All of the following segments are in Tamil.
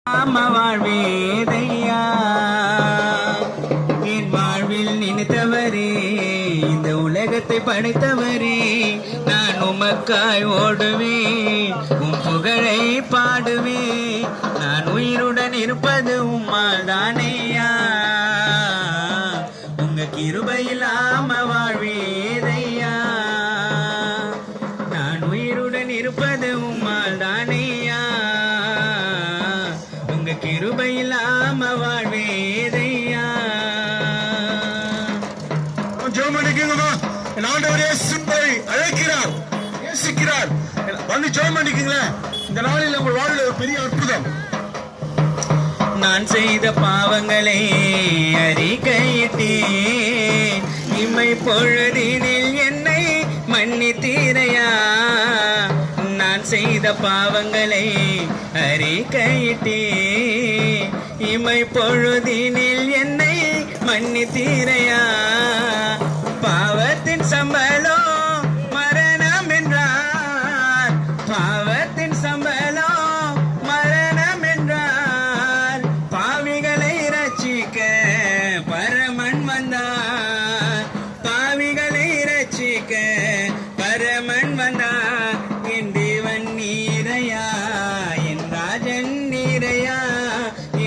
வாழ்வேதையா என் வாழ்வில் நினைத்தவரே, இந்த உலகத்தை படைத்தவரே, நான் உமக்காய் ஓடுவேன், உம் புகழை பாடுவேன். நான் உயிருடன் இருப்பது உம்மால் தானேயா, உங்க கிருபை இல்லாம வாழ்வேதையா. நான் உயிருடன் இருப்பது உம்மால் தானேயா, உங்க கிருபை இல்லாம வாழ்வேதையா. ஆண்டவர் இயேசுவை அழைக்கிறார், நேசிக்கிறார். வந்து ஜெபம் பண்ணிக்கீங்களேன். இந்த நாளில் உங்கள் வாழ்வில் ஒரு பெரிய அற்புதம். நான் செய்த பாவங்களை அறிக்கையிட்டேன், இம்மை பொழுதினில் என்னை மன்னித்தீரையா. நான் செய்த பாவங்களை அறிக்கையிட்டேன், இம்மை பொழுதினில் என்னை மன்னித்தீரையா. பாவத்தின் சம்பளம் மரணம் என்றார், பாவத்தின் சம்பளம் மரணம் என்றார். பாவிகளை ரட்சிக்க பரமன் வந்தார், பாவிகளை ரட்சிக்க பரமன் வந்தார். என் தேவன் நீரையா, என் ராஜன் நீரையா,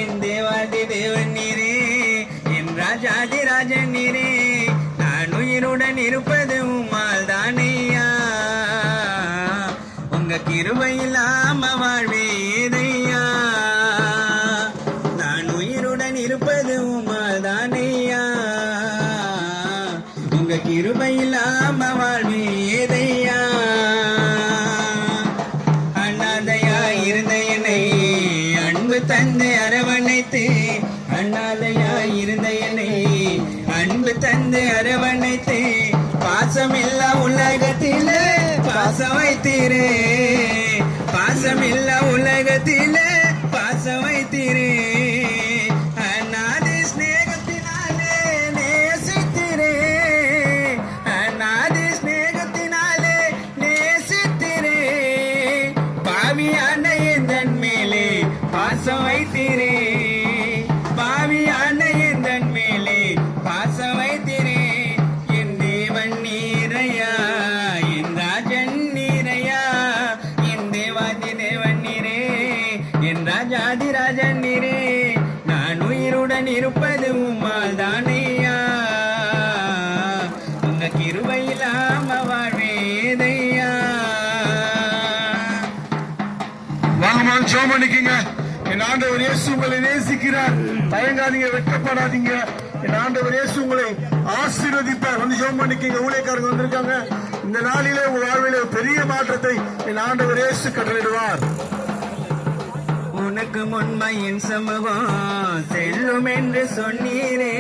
என் தேவாதி தேவன் நீரே, என் ராஜாதி ராஜன் நீரே. நான் உயிருடன் இருப்பது உம்மால் தானேயா, உங்க கிருபை இல்லாம வாழ்வேதையா. நான் உயிருடன் இருப்பது உம்மால் தானேயா, உங்க கிருபை இல்லாம வாழ்வேதையா. அண்ணாதையா இருந்த என்னை அன்பு தந்து அரவணைத்து, அண்ணாதையா இருந்த என்னை அன்பு தந்து அரவணைத்து, பாசமில்லா உலகத்திலே பாசம் வைத்தீரே, பாசமில்லா உலகத்திலே பாசம் வைத்தீரே. அநாதி ஸ்நேகத்தினாலே நேசித்தீரே, அநாதி ஸ்நேகத்தினாலே நேசித்தீரே. பாவியான எந்தன் மேலே பாசம் வைத்தீரே, பாவியான எந்தன் மேலே பாசம் வைத்தீரே. என் தேவன் நீரையா, என் ராஜன் நீரையா, என் தேவாதி தேவன் நீரே, என் ராஜாதி ராஜன் நீரே. நான் உயிருடன் இருப்பது உம்மால் தானேயா, உங்க கிருபை இல்லாம வாழ்வேதையா. வாங்கம்மா ஜெபம் பண்ணிக்கீங்க. என் ஆண்டவர் இயேசு உங்களை நேசிக்கிறார். தயங்காதீங்க, வெட்கப்படாதீங்க. என் ஆண்டவர் இயேசு உங்களை ஆசீர்வதிப்பார். வந்து ஜெபம் பண்ணிக்கீங்க. ஊழியக்காரங்க வந்திருக்காங்க. இந்த நாளிலே உங்கள் வாழ்விலே பெரிய மாற்றத்தை என் ஆண்டவர் இயேசு கட்டளையிடுவார். உனக்கு முன்பாயின் சமூகம் செல்லும் என்று சொன்னீரே,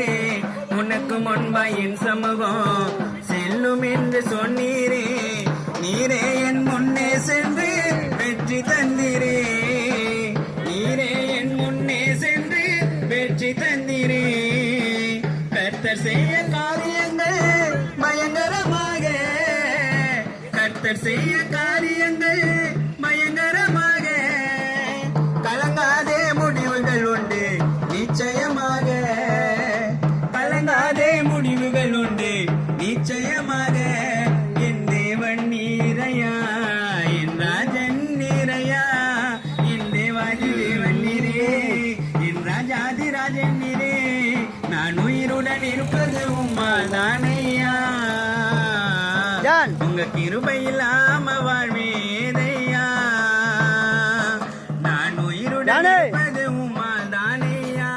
உனக்கு முன்பாயின் சமூகம் செல்லும் என்று சொன்னீரே. நீரே என் முன்னே சென்று வெற்றி தந்தீரே, நீரே என் முன்னே சென்று வெற்றி தந்தீரே. கர்த்தர் செய்ய காரியங்கள் பயங்கரமாக, கர்த்தர் செய்ய காரியங்கள் பயங்கரமாக. கலங்காதே முடிவுகள் உண்டு நிச்சயமாக, கலங்காதே முடிவுகள் உண்டு நிச்சயமாக. என் தேவன் நீரையா, என் ராஜன் நீரையா, என் தேவாதி தேவன் நீரே, என் ராஜாதி ராஜன் நீரே. நான் உயிருடன் இருப்பது உம்மால் தானேயா, உங்க கிருபை இல்லாம வாழ்வேதையா. நான் உயிருடன் இருப்பது உம்மால் தானேயா,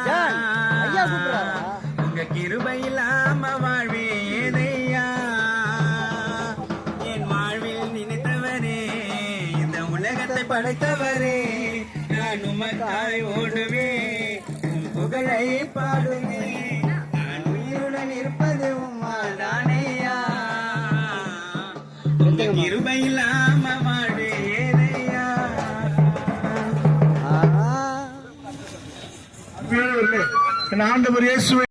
உங்க கிருபை இல்லாம வாழ்வேதையா. என் வாழ்வில் நினைத்தவரே, இந்த உலகத்தை படைத்தவரே, நான் உமக்காய் ஓடுவேன், உம் புகழை பாடுவேன். நான் உயிருடன் இருப்பது உம்மால் தானேயா, உங்க கிருபை இல்லாம வாழ்வேதையா. என் ஆண்டவர் இயேசுவை